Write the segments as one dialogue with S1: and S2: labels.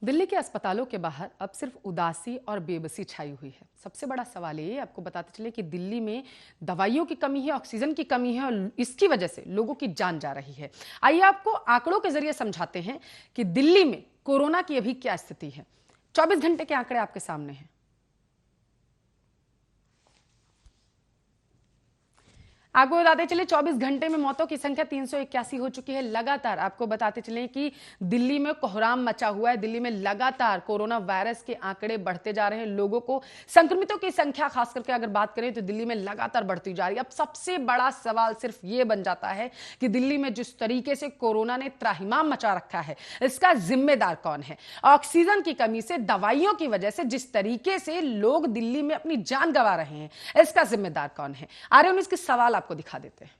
S1: दिल्ली के अस्पतालों के बाहर अब सिर्फ उदासी और बेबसी छाई हुई है। सबसे बड़ा सवाल ये आपको बताते चले कि दिल्ली में दवाइयों की कमी है, ऑक्सीजन की कमी है और इसकी वजह से लोगों की जान जा रही है। आइए आपको आंकड़ों के जरिए समझाते हैं कि दिल्ली में कोरोना की अभी क्या स्थिति है। 24 घंटे के आंकड़े आपके सामने हैं। आपको बताते चले 24 घंटे में मौतों की संख्या 381 हो चुकी है। लगातार आपको बताते चले कि दिल्ली में कोहराम मचा हुआ है। दिल्ली में लगातार कोरोना वायरस के आंकड़े बढ़ते जा रहे हैं। लोगों को संक्रमितों की संख्या खास करके अगर बात करें तो दिल्ली में लगातार बढ़ती जा रही है। अब सबसे बड़ा सवाल सिर्फ ये बन जाता है कि दिल्ली में जिस तरीके से कोरोना ने त्राहिमाम मचा रखा है, इसका जिम्मेदार कौन है। ऑक्सीजन की कमी से, दवाइयों की वजह से जिस तरीके से लोग दिल्ली में अपनी जान गंवा रहे हैं, इसका जिम्मेदार कौन है। आर्य न्यूज़ के सवाल आपको दिखा देते हैं।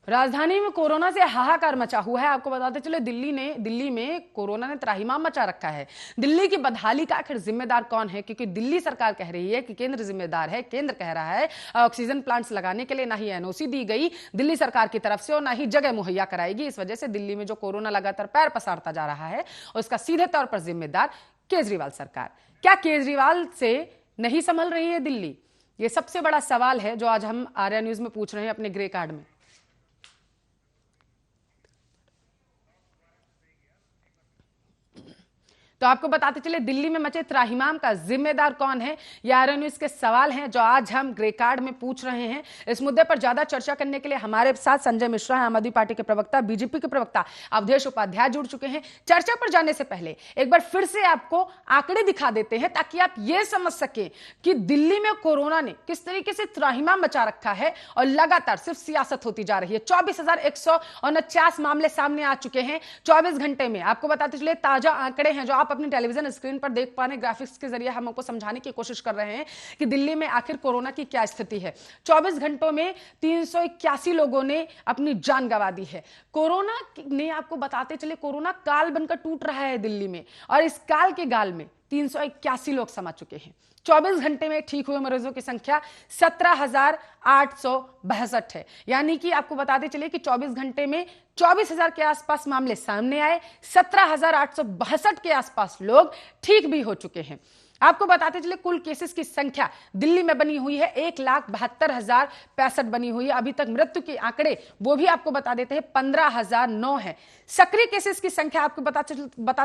S1: राजधानी में कोरोना से हाहाकार मचा हुआ है। आपको बताते चले दिल्ली में कोरोना ने त्राहिमाम मचा रखा है। दिल्ली की बदहाली का आखिर जिम्मेदार कौन है, क्योंकि दिल्ली सरकार कह रही है कि केंद्र जिम्मेदार है। केंद्र कह रहा है ऑक्सीजन प्लांट्स लगाने के लिए ना ही एनओसी दी गई दिल्ली सरकार की तरफ से और ना ही जगह मुहैया कराएगी। इस वजह से दिल्ली में जो कोरोना लगातार पैर पसारता जा रहा है, उसका सीधे तौर पर जिम्मेदार केजरीवाल सरकार। क्या केजरीवाल से नहीं संभल रही है दिल्ली? यह सबसे बड़ा सवाल है जो आज हम आर्या न्यूज में पूछ रहे हैं अपने ग्रे कार्ड में। तो आपको बताते चले दिल्ली में मचे त्राहिमाम का जिम्मेदार कौन है, ये आर्य न्यूज़ के सवाल हैं जो आज हम ग्रे कार्ड में पूछ रहे हैं। इस मुद्दे पर ज्यादा चर्चा करने के लिए हमारे साथ संजय मिश्रा है, आम आदमी पार्टी के प्रवक्ता, बीजेपी के प्रवक्ता अवधेश उपाध्याय जुड़ चुके हैं। चर्चा पर जाने से पहले एक बार फिर से आपको आंकड़े दिखा देते हैं ताकि आप ये समझ सकें कि दिल्ली में कोरोना ने किस तरीके से त्राहिमाम मचा रखा है और लगातार सिर्फ सियासत होती जा रही है। 24,149 मामले सामने आ चुके हैं 24 घंटे में। आपको बताते चले ताजा आंकड़े हैं जो आप अपनी टेलीविजन स्क्रीन पर देख पा रहे हैं। ग्राफिक्स के जरिए हम आपको समझाने की कोशिश कर रहे हैं कि दिल्ली में आखिर कोरोना की क्या स्थिति है। 24 घंटों में 381 लोगों ने अपनी जान गंवा दी है। कोरोना ने, आपको बताते चले, कोरोना काल बनकर टूट रहा है दिल्ली में और इस काल के गाल में 381 लोग समा चुके हैं। 24 घंटे में ठीक हुए मरीजों की संख्या 17,862 है। यानी कि आपको बताते चले कि 24 घंटे में 24,000 के आसपास मामले सामने आए, 17,862 के आसपास लोग ठीक भी हो चुके हैं। आपको बताते चले कुल केसेस की संख्या दिल्ली में बनी हुई है 1,72,065 बनी हुई है। अभी तक मृत्यु के आंकड़े वो भी आपको बता देते हैं 15,009 है। सक्रिय केसेस की संख्या आपको बताते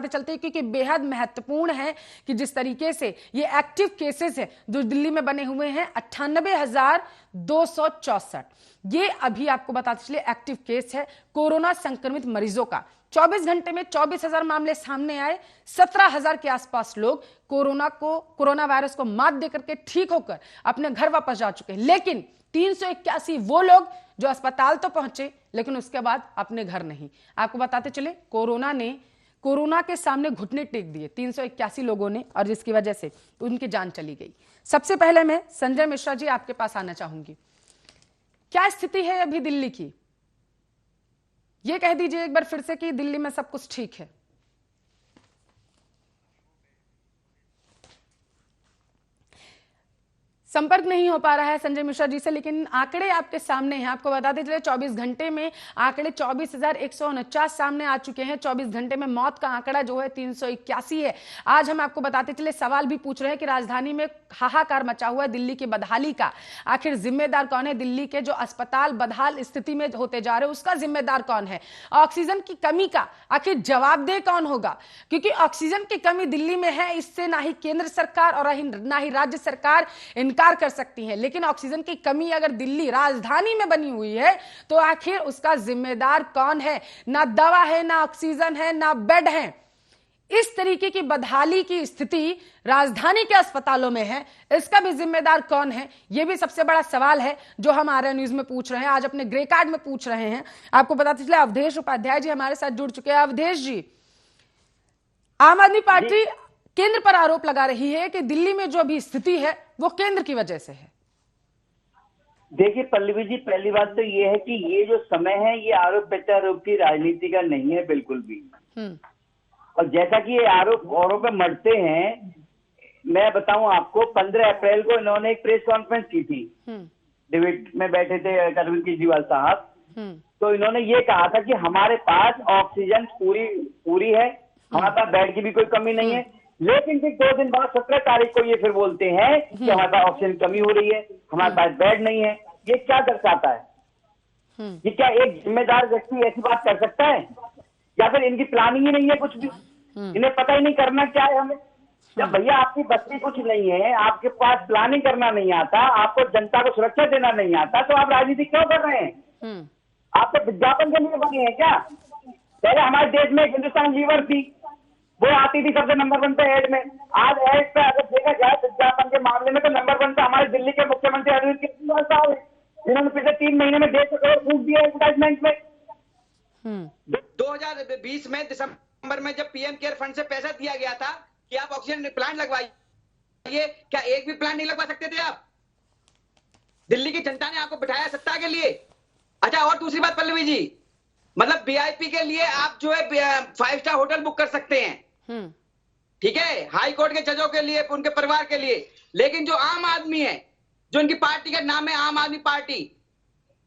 S1: चलते हैं क्योंकि बेहद महत्वपूर्ण है कि जिस तरीके से ये एक्टिव केसेस है जो दिल्ली में बने हुए हैं 98,264। ये अभी आपको बताते चले एक्टिव केस है कोरोना संक्रमित मरीजों का। 24 घंटे में 24,000 मामले सामने आए, 17,000 के आसपास लोग कोरोना वायरस को मात देकर के ठीक होकर अपने घर वापस जा चुके हैं। लेकिन 381 वो लोग जो अस्पताल तो पहुंचे लेकिन उसके बाद अपने घर नहीं। आपको बताते चले कोरोना के सामने घुटने टेक दिए 381 लोगों ने और जिसकी वजह से उनकी जान चली गई। सबसे पहले मैं संजय मिश्रा जी आपके पास आना चाहूंगी। क्या स्थिति है अभी दिल्ली की? ये कह दीजिए एक बार फिर से कि दिल्ली में सब कुछ ठीक है। संपर्क नहीं हो पा रहा है संजय मिश्रा जी से, लेकिन आंकड़े आपके सामने हैं। आपको बताते चले 24 घंटे में आंकड़े 24,149 सामने आ चुके हैं। 24 घंटे में मौत का आंकड़ा जो है 381 है। आज हम आपको बताते चले सवाल भी पूछ रहे हैं कि राजधानी में हाहाकार मचा हुआ है दिल्ली की बदहाली का। आखिर जिम्मेदार कौन है? दिल्ली के जो अस्पताल बदहाल स्थिति में होते जा रहे हैं उसका जिम्मेदार कौन है? ऑक्सीजन की कमी का आखिर जवाबदेह कौन होगा? क्योंकि ऑक्सीजन की कमी दिल्ली में है, इससे ना ही केंद्र सरकार और ना ही राज्य सरकार इनकार कर सकती है। लेकिन ऑक्सीजन की कमी अगर दिल्ली राजधानी में बनी हुई है तो आखिर उसका जिम्मेदार कौन है? ना दवा है, ना ऑक्सीजन है, ना बेड है। इस तरीके की बदहाली की स्थिति राजधानी के अस्पतालों में है, इसका भी जिम्मेदार कौन है? यह भी सबसे बड़ा सवाल है जो हम आर्या न्यूज में पूछ रहे हैं, आज अपने ग्रे कार्ड में पूछ रहे हैं। आपको बताते चले अवधेश उपाध्याय जी हमारे साथ जुड़ चुके हैं। अवधेश जी, आम आदमी पार्टी केंद्र पर आरोप लगा रही है कि दिल्ली में जो अभी स्थिति है वो केंद्र की वजह से है।
S2: देखिए पल्लवी जी, पहली बात तो ये है कि ये जो समय है ये आरोप प्रत्यारोप की राजनीति का नहीं है बिल्कुल भी। और जैसा कि ये आरोप औरों पे मरते हैं, मैं बताऊं आपको, 15 अप्रैल को इन्होंने एक प्रेस कॉन्फ्रेंस की थी, डिबेट में बैठे थे अरविंद केजरीवाल साहब। तो इन्होंने ये कहा था कि हमारे पास ऑक्सीजन पूरी है, हमारे पास बेड की भी कोई कमी नहीं है। लेकिन फिर 2 दिन बाद 17 तारीख को ये फिर बोलते हैं कि हमारे पास ऑक्सीजन कमी हो रही है, हमारे पास बेड नहीं है। ये क्या दर्शाता है? ये क्या एक जिम्मेदार व्यक्ति ऐसी बात कर सकता है? या फिर इनकी प्लानिंग ही नहीं है कुछ भी, इन्हें पता ही नहीं करना क्या है हमें? जब भैया आपकी बस्ती कुछ नहीं है, आपके पास प्लानिंग करना नहीं आता, आपको जनता को सुरक्षा देना नहीं आता, तो आप राजनीति क्यों कर रहे हैं? आप तो विज्ञापन के लिए बने हैं क्या? पहले हमारे देश में हिंदुस्तान लीवर थी, वो आती थी सबसे नंबर 1 पे एड में। आज एड पे अगर देखा जाए विज्ञापन के मामले में तो नंबर 1 पे हमारे दिल्ली के मुख्यमंत्री अरविंद केजरीवाल साहब हैं, जिन्होंने पिछले 3 महीने में 150 करोड़ फूक दिया एडवर्टाइजमेंट में।
S3: 2020 में दिसंबर में जब पीएम केयर फंड से पैसा दिया गया था कि आप ऑक्सीजन प्लांट लगवाइए, क्या एक भी प्लांट नहीं लगवा सकते थे आप? दिल्ली की जनता ने आपको बिठाया सत्ता के लिए। अच्छा, और दूसरी बात पल्लवी जी, मतलब वीआईपी के लिए आप जो है 5 स्टार होटल बुक कर सकते हैं, ठीक है, हाई कोर्ट के जजों के लिए, उनके परिवार के लिए। लेकिन जो आम आदमी है, जो उनकी पार्टी का नाम है आम आदमी पार्टी,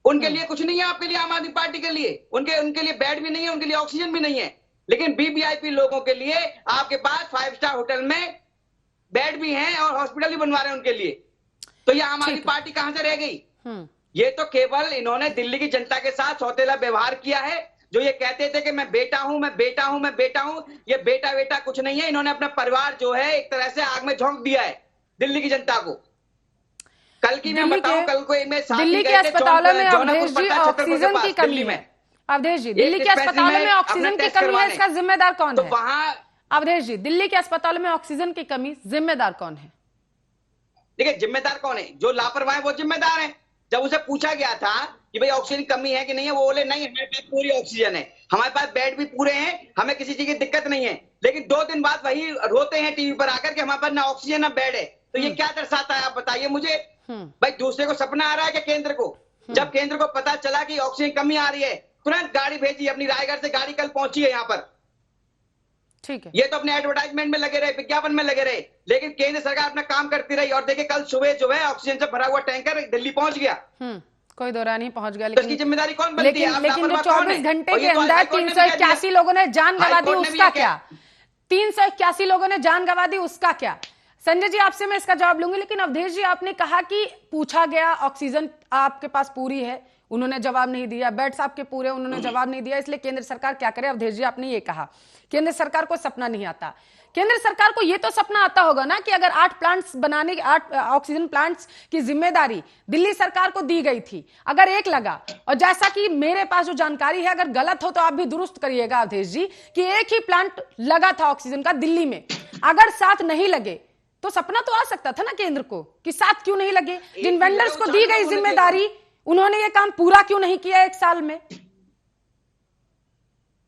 S3: उनके लिए कुछ नहीं है। आपके लिए, आम आदमी पार्टी के लिए, उनके लिए बेड भी नहीं है, उनके लिए ऑक्सीजन भी नहीं है। लेकिन वीवीआईपी लोगों के लिए आपके पास 5 स्टार होटल में बेड भी हैं और हॉस्पिटल भी बनवा रहे हैं उनके लिए। तो ये आम आदमी पार्टी कहां से रह गई? ये तो केवल इन्होंने दिल्ली की जनता के साथ सौतेला व्यवहार किया है। जो ये कहते थे कि मैं बेटा हूं, मैं बेटा हूं, मैं बेटा हूं, ये बेटा बेटा कुछ नहीं है। इन्होंने अपना परिवार जो है एक तरह से आग में झोंक दिया है दिल्ली की जनता को। कल की मैं बताऊं, कल को मैं
S1: दिल्ली के अस्पतालों में अवधेश जी ऑक्सीजन की कमी है। अवधेश जी, दिल्ली के अस्पतालों में ऑक्सीजन की कमी है, इसका जिम्मेदार कौन है?
S3: वहां
S1: अवधेश जी, दिल्ली के अस्पतालों में ऑक्सीजन की कमी, जिम्मेदार कौन है?
S3: देखिए, जिम्मेदार कौन है? जो लापरवाह है वो जिम्मेदार है। जब उसे पूछा गया था कि भाई ऑक्सीजन की कमी है कि नहीं है, वो बोले नहीं, हमारे पास पूरी ऑक्सीजन है, हमारे पास बेड भी पूरे हैं, हमें किसी चीज की दिक्कत नहीं है। लेकिन 2 दिन बाद वही रोते हैं टीवी पर आकर कि हमारे पास ना ऑक्सीजन ना बेड है। तो ये क्या दर्शाता है, आप बताइए मुझे। भाई दूसरे को सपना आ रहा है कि केंद्र को, जब केंद्र को पता चला कि ऑक्सीजन कमी आ रही है, तुरंत गाड़ी भेजी, अपनी रायगढ़ से गाड़ी कल पहुंची है यहाँ पर।
S1: ठीक है,
S3: ये तो अपने एडवर्टाइजमेंट में लगे रहे, विज्ञापन में लगे रहे, लेकिन केंद्र सरकार अपना काम करती रही। और देखिए, कल सुबह जो है ऑक्सीजन से भरा हुआ टैंकर दिल्ली पहुंच गया।
S1: कोई दौरा नहीं पहुंच गया,
S3: लेकिन जिम्मेदारी कौन बनती है?
S1: लेकिन जो 24 घंटे के अंदर 381 लोगों ने जान गंवा दी, उसका क्या? 381 लोगों ने जान गंवा दी, उसका क्या? संजय जी, आपसे मैं इसका जवाब लूंगी, लेकिन अवधेश जी, आपने कहा कि पूछा गया ऑक्सीजन आपके पास पूरी है, उन्होंने जवाब नहीं दिया, बेड्स आपके पूरे, उन्होंने जवाब नहीं दिया, इसलिए केंद्र सरकार क्या करे? अवधेश जी, आपने ये कहा केंद्र सरकार को सपना नहीं आता। केंद्र सरकार को यह तो सपना आता होगा ना कि अगर 8 प्लांट्स बनाने, 8 ऑक्सीजन प्लांट्स की जिम्मेदारी दिल्ली सरकार को दी गई थी, अगर 1 लगा, और जैसा कि मेरे पास जो जानकारी है, अगर गलत हो तो आप भी दुरुस्त करिएगा अवधेश जी, कि 1 ही प्लांट लगा था ऑक्सीजन का दिल्ली में, अगर 7 नहीं लगे तो सपना तो आ सकता था ना केंद्र को कि 7 क्यों नहीं लगे? जिन वेंडर्स को दी गई जिम्मेदारी, उन्होंने ये काम पूरा क्यों नहीं किया 1 साल में?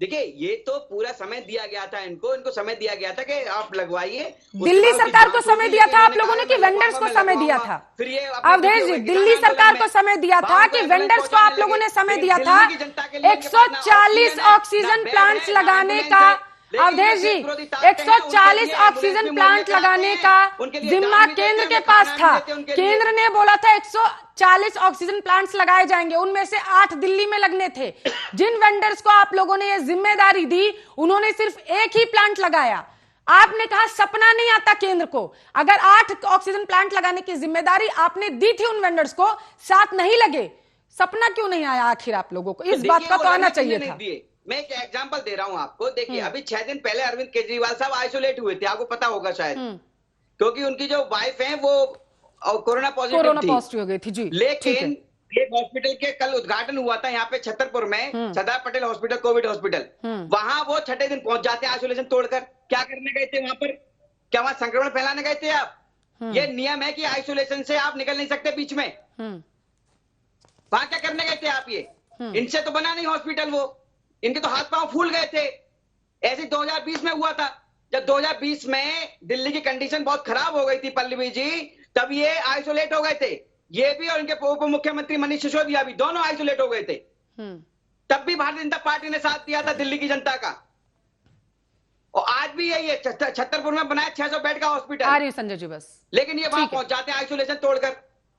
S3: देखिए, ये तो पूरा समय दिया गया था इनको समय दिया गया था कि आप लगवाइए।
S1: दिल्ली सरकार को समय दिया था आप लोगों ने कि वेंडर्स को समय दिया था? अवधेश जी, दिल्ली सरकार को समय दिया था कि वेंडर्स को आप लोगों ने समय दिया था 140 ऑक्सीजन प्लांट्स लगाने का? अवधेश जी, 140 ऑक्सीजन प्लांट लगाने का जिम्मा केंद्र के पास था। केंद्र ने बोला था 140 ऑक्सीजन प्लांट्स लगाए जाएंगे, उनमें से 8 दिल्ली में लगने थे। जिन वेंडर्स को आप लोगों ने ये जिम्मेदारी दी, उन्होंने सिर्फ 1 ही प्लांट लगाया। आपने कहा सपना नहीं आता केंद्र को। अगर 8 ऑक्सीजन प्लांट लगाने की जिम्मेदारी आपने दी थी उन वेंडर्स को, 7 नहीं लगे, सपना क्यों नहीं आया आखिर आप लोगों को? इस बात का तो आना चाहिए था।
S3: मैं एक एग्जांपल दे रहा हूं आपको। देखिए, अभी 6 दिन पहले अरविंद केजरीवाल साहब आइसोलेट हुए थे, आपको पता होगा शायद, क्योंकि उनकी जो वाइफ है वो कोरोना पॉजिटिव
S1: हो गई थी जी।
S3: लेकिन एक हॉस्पिटल के कल उद्घाटन हुआ था यहाँ पे छतरपुर में, Sardar Patel hospital, Covid hospital, वहां वो 6ठे दिन पहुंच जाते हैं आइसोलेशन तोड़कर। क्या करने गए थे वहां पर? क्या वहां संक्रमण फैलाने गए थे आप? ये नियम है कि आइसोलेशन से आप निकल नहीं सकते बीच में। वहां क्या करने गए थे आप? ये इनसे तो बना नहीं हॉस्पिटल, वो इनके तो हाथ पांव फूल गए थे। ऐसे 2020 में हुआ था, जब 2020 में दिल्ली की कंडीशन बहुत खराब हो गई थी पल्लवी जी, तब ये आइसोलेट हो गए थे। ये भी और इनके उप मुख्यमंत्री मनीष सिसोदिया भी, दोनों आइसोलेट हो गए थे। तब भी भारतीय जनता पार्टी ने साथ दिया था दिल्ली की जनता का। और आज भी यही है, छतरपुर में बनाया 600 बेड का हॉस्पिटल।
S1: आ रही हूँ संजय जी बस,
S3: लेकिन ये वहां पहुंच जाते हैं आइसोलेशन तोड़कर।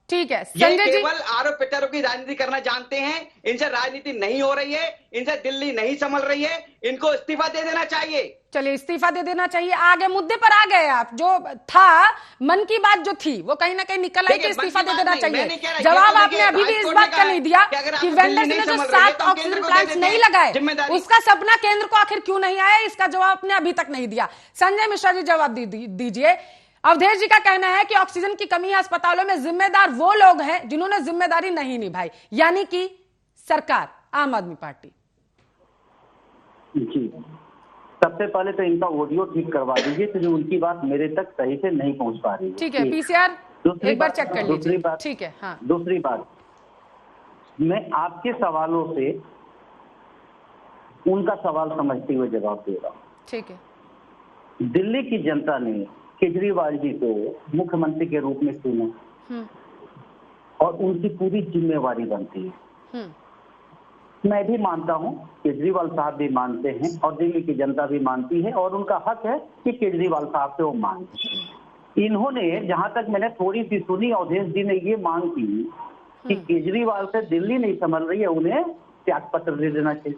S1: ठीक है
S3: ये
S1: संजय जी,
S3: केवल आरोप प्रत्यारोप की राजनीति करना जानते हैं। इनसे राजनीति नहीं हो रही है, इनसे दिल्ली नहीं संभल रही है, इनको इस्तीफा दे देना चाहिए।
S1: चलिए इस्तीफा दे देना चाहिए। आगे मुद्दे पर आ गए आप, जो था मन की बात जो थी वो कहीं ना कहीं निकल आई कि इस्तीफा दे देना चाहिए। जवाब आपने अभी भी इस बात का नहीं दिया कि वेंडर्स ने जो 7 ऑक्सीजन प्लांट्स नहीं लगाए उसका सपना केंद्र को आखिर क्यों नहीं आया, इसका जवाब आपने अभी तक नहीं दिया। संजय मिश्रा जी जवाब दीजिए। अवधेश जी का कहना है कि ऑक्सीजन की कमी है अस्पतालों में, जिम्मेदार वो लोग हैं जिन्होंने जिम्मेदारी नहीं निभाई, यानी कि सरकार, आम आदमी पार्टी।
S2: जी, सबसे पहले तो इनका ऑडियो ठीक करवा दीजिए क्योंकि उनकी बात मेरे तक सही से नहीं पहुंच पा रही है।
S1: ठीक है, पीसीआर एक बार चेक कर लीजिए। ठीक है, हाँ।
S2: दूसरी बात, मैं आपके सवालों से उनका सवाल समझते हुए जवाब दे रहा हूँ।
S1: ठीक है।
S2: दिल्ली की जनता ने केजरीवाल जी को मुख्यमंत्री के रूप में चुना और उनकी पूरी जिम्मेवारी बनती है। मैं भी मानता हूं, केजरीवाल साहब भी मानते हैं और दिल्ली की जनता भी मानती है और उनका हक है कि केजरीवाल साहब से वो मांगते हैं। इन्होंने, जहां तक मैंने थोड़ी सी सुनी, अवधेश जी ने ये मांग की कि केजरीवाल से दिल्ली नहीं संभल रही है, उन्हें त्याग पत्र दे देना चाहिए।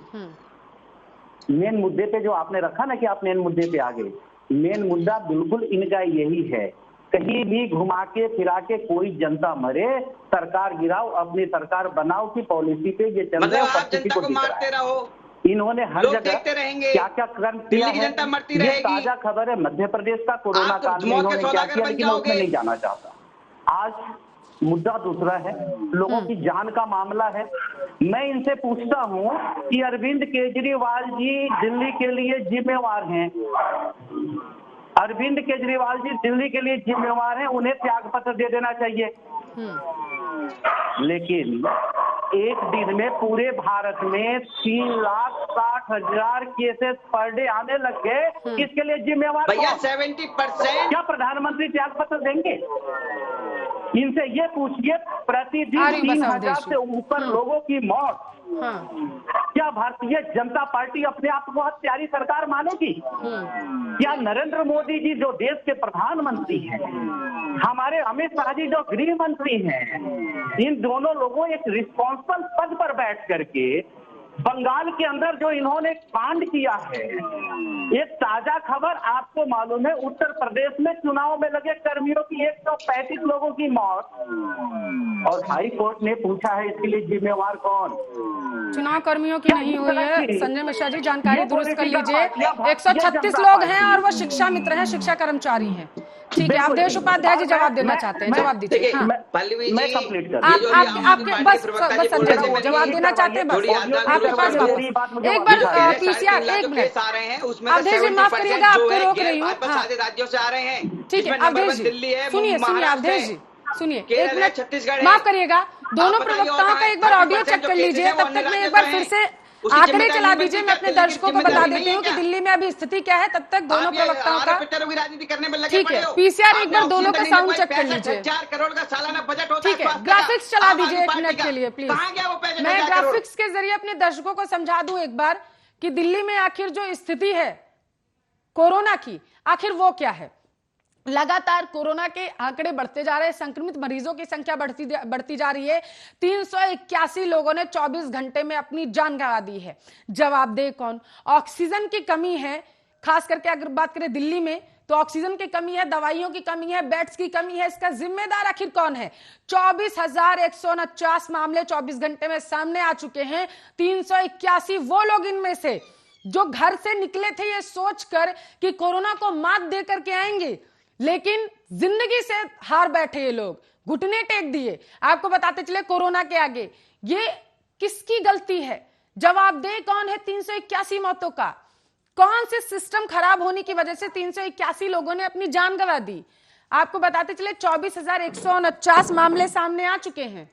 S2: मेन मुद्दे पे जो आपने रखा ना कि आप मेन मुद्दे पे आ गए, मेन मुद्दा बिल्कुल इनका यही है, कहीं भी घुमा के फिरा के कोई जनता मरे, सरकार गिराओ, अपनी सरकार बनाओ की पॉलिसी पे ये चल रहा है।
S3: आप जनता को मारते रहो,
S2: इन्होंने हर जगह क्या क्या कर्म किया है,
S3: जनता मरती
S2: ये ताजा खबर है। मध्य प्रदेश का कोरोना काल में इन्होंने क्या किया, लेकिन उसमें नहीं जाना चाहता। आज मुद्दा दूसरा है, लोगों की जान का मामला है। मैं इनसे पूछता हूं कि अरविंद केजरीवाल जी दिल्ली के लिए जिम्मेवार हैं, अरविंद केजरीवाल जी दिल्ली के लिए जिम्मेवार हैं, उन्हें त्याग पत्र दे देना चाहिए। लेकिन एक दिन में पूरे भारत में 3,60,000 केसेस पर डे आने लग गए, इसके लिए जिम्मेवार
S3: भैया 70%।
S2: क्या प्रधानमंत्री त्याग पत्र देंगे? इनसे ये पूछिए, प्रतिदिन 3,000 से ऊपर लोगों की मौत, क्या भारतीय जनता पार्टी अपने आप को बहुत प्यारी सरकार मानेगी? क्या नरेंद्र मोदी जी जो देश के प्रधानमंत्री हैं, हमारे अमित शाह जी जो गृह मंत्री हैं, इन दोनों लोगों एक रिस्पॉन्सिबल पद पर बैठ करके बंगाल के अंदर जो इन्होंने कांड किया है, एक ताजा खबर आपको मालूम है, उत्तर प्रदेश में चुनाव में लगे कर्मियों की 135 लोगों की मौत, और हाई कोर्ट ने पूछा है इसके लिए जिम्मेवार कौन?
S1: चुनाव कर्मियों की नहीं हुई है। संजय मिश्रा जी जानकारी दुरुस्त कर लीजिए। 136 लोग हैं और वो शिक्षा मित्र हैं, शिक्षा कर्मचारी हैं। ठीक है, अवधेश उपाध्याय जी जवाब देना चाहते हैं, जवाब दीजिए। हाँ।
S2: मैं कंप्लीट कर
S1: आपके बस संजय जी जवाब देना चाहते हैं, बस आपके पास एक बार पीसीआर, एक मिनट
S3: आ रहे हैं, उसमें
S1: अवधेश जी माफ करिएगा, आपको रोक रही हूँ।
S3: राज्यों से आ रहे हैं।
S1: ठीक है अवधेश जी, सुनिए अवधेश जी सुनिए, एक मिनट
S3: छत्तीसगढ़,
S1: माफ करिएगा, दोनों प्रवक्ताओं का एक बार ऑडियो चेक कर लीजिए, तब तक मैं एक बार फिर से आंकड़े चला दीजिए। मैं अपने दर्शकों को बता देती हूँ कि दिल्ली में अभी स्थिति क्या है, तब तक दोनों प्रवक्ताओं का। ठीक है, पीसीआर एक बार दोनों का साउंड चेक कर लीजिए।
S3: 4 करोड़ का सालाना बजट होता है।
S1: ठीक है, ग्राफिक्स चला दीजिए 1 मिनट के लिए प्लीज। मैं ग्राफिक्स के जरिए अपने दर्शकों को समझा दूं एक बार कि दिल्ली में आखिर जो स्थिति है कोरोना की, आखिर वो क्या है। लगातार कोरोना के आंकड़े बढ़ते जा रहे हैं, संक्रमित मरीजों की संख्या बढ़ती जा रही है। 381 लोगों ने 24 घंटे में अपनी जान गंवा दी है। जवाबदेह कौन? ऑक्सीजन की कमी है, खास करके अगर बात करें दिल्ली में तो ऑक्सीजन की कमी है, दवाइयों की कमी है, बेड्स की कमी है। इसका जिम्मेदार आखिर कौन है? 24,149 मामले 24 घंटे में सामने आ चुके हैं। 381 वो लोग इनमें से जो घर से निकले थे ये सोचकर कि कोरोना को मात दे करके आएंगे, लेकिन जिंदगी से हार बैठे ये लोग, घुटने टेक दिए। आपको बताते चले कोरोना के आगे ये किसकी गलती है? जवाबदेह कौन है 381 मौतों का? कौन से सिस्टम खराब होने की वजह से 381 लोगों ने अपनी जान गंवा दी? आपको बताते चले 24,149 मामले सामने आ चुके हैं।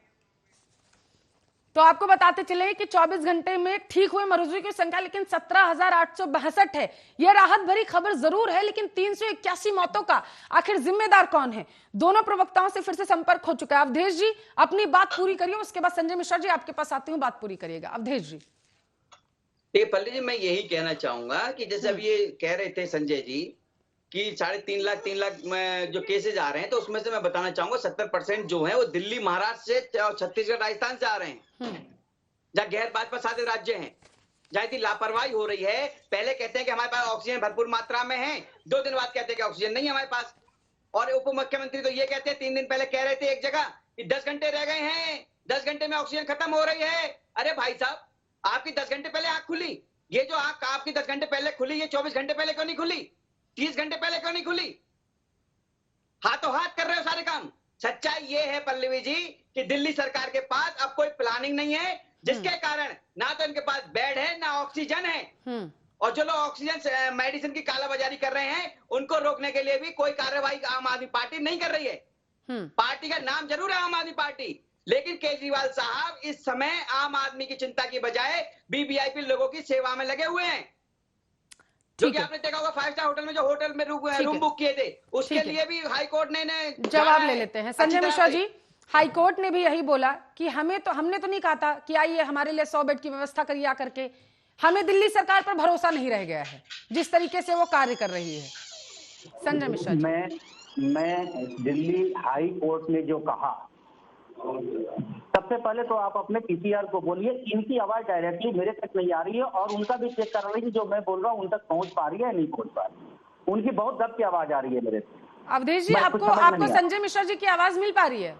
S1: तो आपको बताते चले कि 24 घंटे में ठीक हुए मरीजों की संख्या लेकिन 17,862 है। यह राहत भरी खबर जरूर है, लेकिन 381 मौतों का आखिर जिम्मेदार कौन है? दोनों प्रवक्ताओं से फिर से संपर्क हो चुका है। अवधेश जी अपनी बात पूरी करिए, उसके बाद संजय मिश्रा जी आपके पास आती हूं, बात पूरी करिएगा। अवधेश जी।
S3: पल्ली जी, मैं यही कहना चाहूंगा कि जैसे अब ये कह रहे थे संजय जी कि 3.5 लाख में जो केसेज आ रहे हैं, तो उसमें से मैं बताना चाहूंगा 70% जो है वो दिल्ली, महाराष्ट्र से और छत्तीसगढ़, राजस्थान से आ रहे हैं, जहाँ गैर भाजपा शासित राज्य हैं, जहाँ इतनी लापरवाही हो रही है। पहले कहते हैं कि हमारे पास ऑक्सीजन भरपूर मात्रा में है, 2 दिन बाद कहते हैं कि ऑक्सीजन नहीं है हमारे पास। और उप मुख्यमंत्री तो ये कहते हैं, 3 दिन पहले कह रहे थे एक जगह कि 10 घंटे रह गए हैं, 10 घंटे में ऑक्सीजन खत्म हो रही है। अरे भाई साहब, आपकी 10 घंटे पहले आंख खुली, ये जो आंख आपकी 10 घंटे पहले खुली, ये 24 घंटे पहले क्यों नहीं खुली? 30 घंटे पहले क्यों नहीं खुली? हाथों हाथ कर रहे हो सारे काम। सच्चाई ये है पल्लवी जी कि दिल्ली सरकार के पास अब कोई प्लानिंग नहीं है, जिसके कारण ना तो इनके पास बेड है, ना ऑक्सीजन है। और जो लोग ऑक्सीजन मेडिसिन की कालाबाजारी कर रहे हैं, उनको रोकने के लिए भी कोई कार्रवाई आम आदमी पार्टी नहीं कर रही है। पार्टी का नाम जरूर है आम आदमी पार्टी, लेकिन केजरीवाल साहब इस समय आम आदमी की चिंता की बजाय वीवीआईपी लोगों की सेवा में लगे हुए हैं। क्योंकि आपने देखा होगा 5 स्टार होटल में जो होटल में रूम बुक किए थे, उसके लिए भी हाई कोर्ट ने
S1: जवाब ले लेते हैं। संजय मिश्रा जी, हाई कोर्ट ने भी यही बोला कि हमने तो नहीं कहा था कि आइए हमारे लिए 100 बेड की व्यवस्था करिए आकर के। हमें दिल्ली सरकार पर भरोसा नहीं रह गया है जिस तरीके से वो कार्य कर रही है। संजय मिश्रा जी,
S2: मैं दिल्ली हाई कोर्ट ने जो कहा, सबसे पहले तो आप अपने पीसीआर को बोलिए, इनकी आवाज डायरेक्टली मेरे तक नहीं आ रही है और उनका भी चेक कर रही है जो मैं बोल रहा हूँ उन तक पहुंच पा रही है या नहीं पहुंच पा रही। उनकी बहुत दब की आवाज आ रही है मेरे तक।
S1: अवधेश जी, आपको संजय मिश्रा जी की आवाज मिल पा रही है?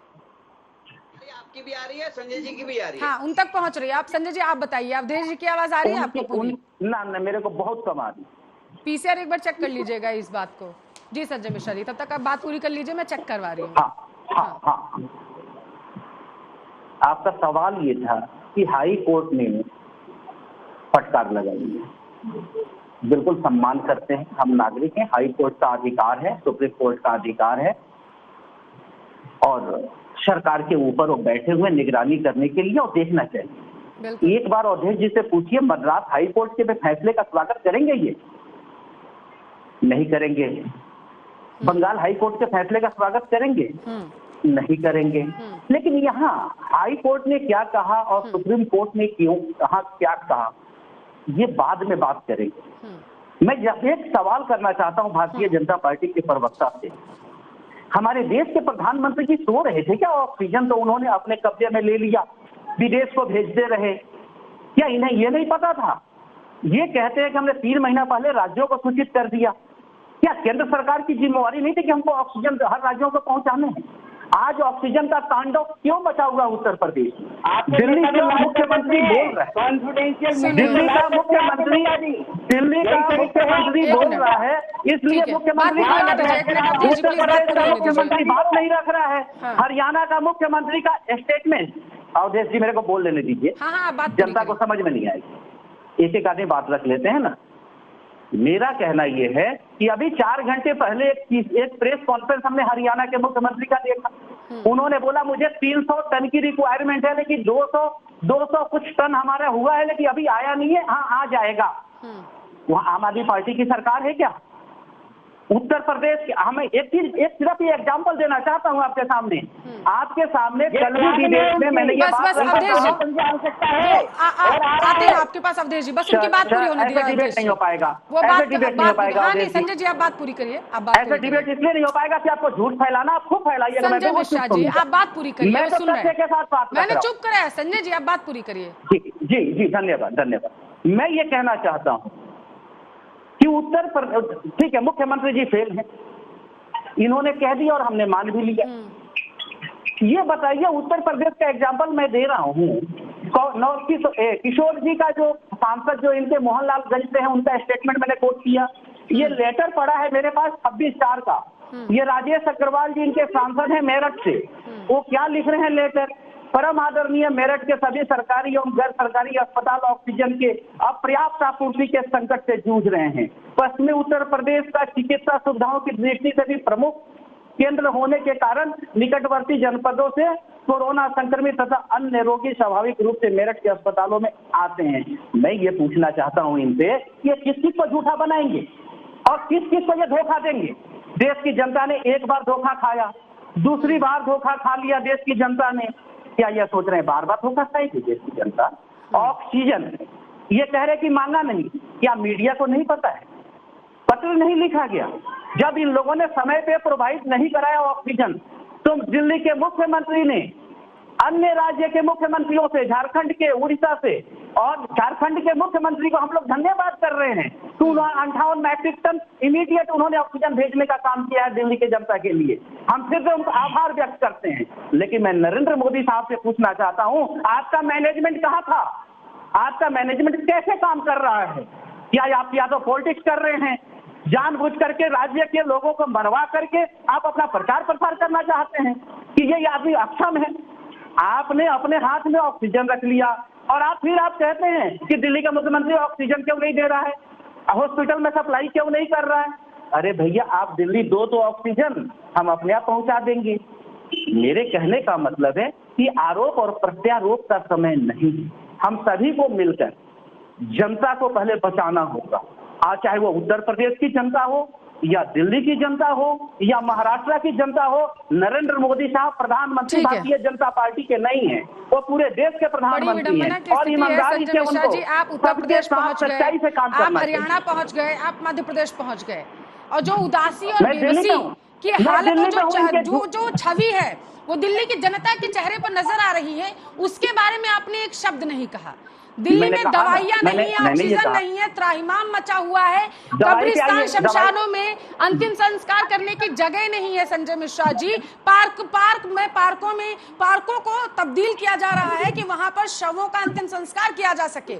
S3: आपकी भी आ रही है, संजय जी की भी आ रही है।
S1: हाँ, उन तक पहुंच रही है। आप संजय जी आप बताइए, अवधेश जी की आवाज आ रही है आपको पूरी?
S2: ना, मेरे को बहुत कम आ रही।
S1: पीसीआर एक बार चेक कर लीजिएगा इस बात को। जी संजय मिश्रा जी, तब तक आप बात पूरी कर लीजिए, मैं चेक करवा रही हूँ।
S2: हाँ। आपका सवाल ये था कि हाई कोर्ट ने फटकार लगाई है। बिल्कुल सम्मान करते हैं, हम नागरिक हैं, हाई कोर्ट का अधिकार है, सुप्रीम कोर्ट का अधिकार है और सरकार के ऊपर वो बैठे हुए निगरानी करने के लिए और देखना चाहिए। एक बार अवधेश जी से पूछिए, मद्रास हाई कोर्ट के फैसले का स्वागत करेंगे? ये नहीं करेंगे। बंगाल हाई कोर्ट के फैसले का स्वागत करेंगे? नहीं करेंगे। लेकिन यहाँ हाई कोर्ट ने क्या कहा और सुप्रीम कोर्ट ने क्यों कहा, क्या कहा, ये बाद में बात करेंगे। मैं एक सवाल करना चाहता हूँ भारतीय जनता पार्टी के प्रवक्ता से। हमारे देश के प्रधानमंत्री जी सो रहे थे क्या? ऑक्सीजन तो उन्होंने अपने कब्जे में ले लिया, विदेश को भेजते रहे, क्या इन्हें ये नहीं पता था? ये कहते हैं कि हमने 3 महीना पहले राज्यों को सूचित कर दिया। क्या केंद्र सरकार की जिम्मेवारी नहीं थी कि हमको ऑक्सीजन हर राज्यों को पहुंचाने हैं? आज ऑक्सीजन का तांडव क्यों मचा हुआ उत्तर प्रदेश? दिल्ली का मुख्यमंत्री बोल रहा है, दिल्ली का मुख्यमंत्री बोल रहा है, इसलिए मुख्यमंत्री उत्तर प्रदेश का मुख्यमंत्री बात नहीं रख रहा है। हरियाणा का मुख्यमंत्री का स्टेटमेंट, अवधेश जी मेरे को बोल लेने दीजिए, जनता को समझ में नहीं आएगी, एक एक आदमी बात रख लेते हैं ना। मेरा कहना यह है कि अभी 4 घंटे पहले एक प्रेस कॉन्फ्रेंस हमने हरियाणा के मुख्यमंत्री का देखा। उन्होंने बोला मुझे 300 टन की रिक्वायरमेंट है, लेकिन 200 कुछ टन हमारा हुआ है, लेकिन अभी आया नहीं है। हाँ, आ जाएगा। वहाँ आम आदमी पार्टी की सरकार है क्या? उत्तर प्रदेश, हमें एक सिर्फ ये एग्जांपल देना चाहता हूँ आपके सामने कल भी विदेश में मैंने ये बात
S1: आते हैं आपके पास अवधेश जी, बस उनकी बात पूरी होने दीजिए।
S2: डिबेट नहीं हो पाएगा,
S1: वो
S2: ऐसे डिबेट नहीं हो पाएगा।
S1: हाँ नहीं संजय जी, आप बात पूरी करिए।
S2: ऐसे डिबेट इसलिए नहीं हो पाएगा कि आपको झूठ फैलाना, आप खूब फैलाइए।
S1: संजय मिश्रा जी, आप बात पूरी करिए,
S2: मैं तो तथ्य के साथ बात,
S1: मैंने चुप कराया। संजय जी, आप बात पूरी करिए।
S2: जी, धन्यवाद। मैं ये कहना चाहता हूँ कि उत्तर प्रदेश, ठीक है, मुख्यमंत्री जी फेल है, इन्होंने कह दिया और हमने मान भी लिया। ये बताइए, उत्तर प्रदेश का एग्जांपल मैं दे रहा हूँ, किशोर जी का जो सांसद जो इनके मोहनलालगंज से हैं, उनका स्टेटमेंट मैंने कोट किया। ये लेटर पड़ा है मेरे पास 26/4 का। ये राजेश अग्रवाल जी इनके सांसद हैं मेरठ से। वो क्या लिख रहे हैं लेटर? परम आदरणीय, मेरठ के सभी सरकारी एवं गैर सरकारी अस्पताल ऑक्सीजन के अपर्याप्त आपूर्ति के संकट से जूझ रहे हैं। पश्चिमी उत्तर प्रदेश का चिकित्सा सुविधाओं की दृष्टि से भी प्रमुख केंद्र होने के कारण निकटवर्ती जनपदों से कोरोना संक्रमित तथा अन्य रोगी स्वाभाविक रूप से मेरठ के अस्पतालों में आते हैं। मैं ये पूछना चाहता हूँ इनसे, ये किस किस को झूठा बनाएंगे और किस किस को ये धोखा देंगे? देश की जनता ने एक बार धोखा खाया, दूसरी बार धोखा खा लिया देश की जनता ने। क्या यह सोच रहे हैं बार बार धोखा खाएगी देश की जनता? ऑक्सीजन ये कह रहे कि मांगा नहीं। क्या मीडिया को नहीं पता है? पत्र नहीं लिखा गया? जब इन लोगों ने समय पे प्रोवाइड नहीं कराया ऑक्सीजन, तो दिल्ली के मुख्यमंत्री ने अन्य राज्य के मुख्यमंत्रियों से, झारखंड के, उड़ीसा से, और झारखंड के मुख्यमंत्री को हम लोग धन्यवाद कर रहे हैं तो 58 मैट्रिक टन इमीडिएट उन्होंने ऑक्सीजन भेजने का काम किया है दिल्ली की जनता के लिए। हम फिर से उनका आभार व्यक्त करते हैं। लेकिन मैं नरेंद्र मोदी साहब से पूछना चाहता हूं, आपका मैनेजमेंट कहां था? आपका मैनेजमेंट कैसे काम कर रहा है? क्या आप या तो पॉलिटिक्स कर रहे हैं, जानबूझ करके राज्य के लोगों को मरवा करके आप अपना प्रचार प्रसार करना चाहते हैं कि ये आदमी अक्षम है? आपने अपने हाथ में ऑक्सीजन रख लिया और आप कहते हैं कि दिल्ली का मुख्यमंत्री ऑक्सीजन क्यों नहीं दे रहा है, हॉस्पिटल में सप्लाई क्यों नहीं कर रहा है? अरे भैया, आप दिल्ली दो तो ऑक्सीजन, हम अपने आप पहुंचा देंगे। मेरे कहने का मतलब है कि आरोप और प्रत्यारोप का समय नहीं। हम सभी को मिलकर जनता को पहले बचाना होगा, आज चाहे वो उत्तर प्रदेश की जनता हो या दिल्ली की जनता हो या महाराष्ट्र की जनता हो। नरेंद्र मोदी साहब प्रधानमंत्री भारतीय जनता पार्टी के नहीं है, वो पूरे देश के प्रधानमंत्री हैं और ईमानदारी से उनको
S1: जी, आप उत्तर प्रदेश पहुंच गए, आप हरियाणा पहुंच गए, आप मध्य प्रदेश पहुंच गए, और जो उदासी और बेबसी की हालत, जो छवि है वो दिल्ली की जनता के चेहरे पर नजर आ रही है, उसके बारे में आपने एक शब्द नहीं कहा। दिल्ली में दवाइयां नहीं है, ऑक्सीजन नहीं है, त्राहिमाम मचा हुआ है, कब्रिस्तान शमशानों में अंतिम संस्कार करने की जगह नहीं है। संजय मिश्रा जी, पार्कों को तब्दील किया जा रहा है कि वहां पर शवों का अंतिम संस्कार किया जा सके।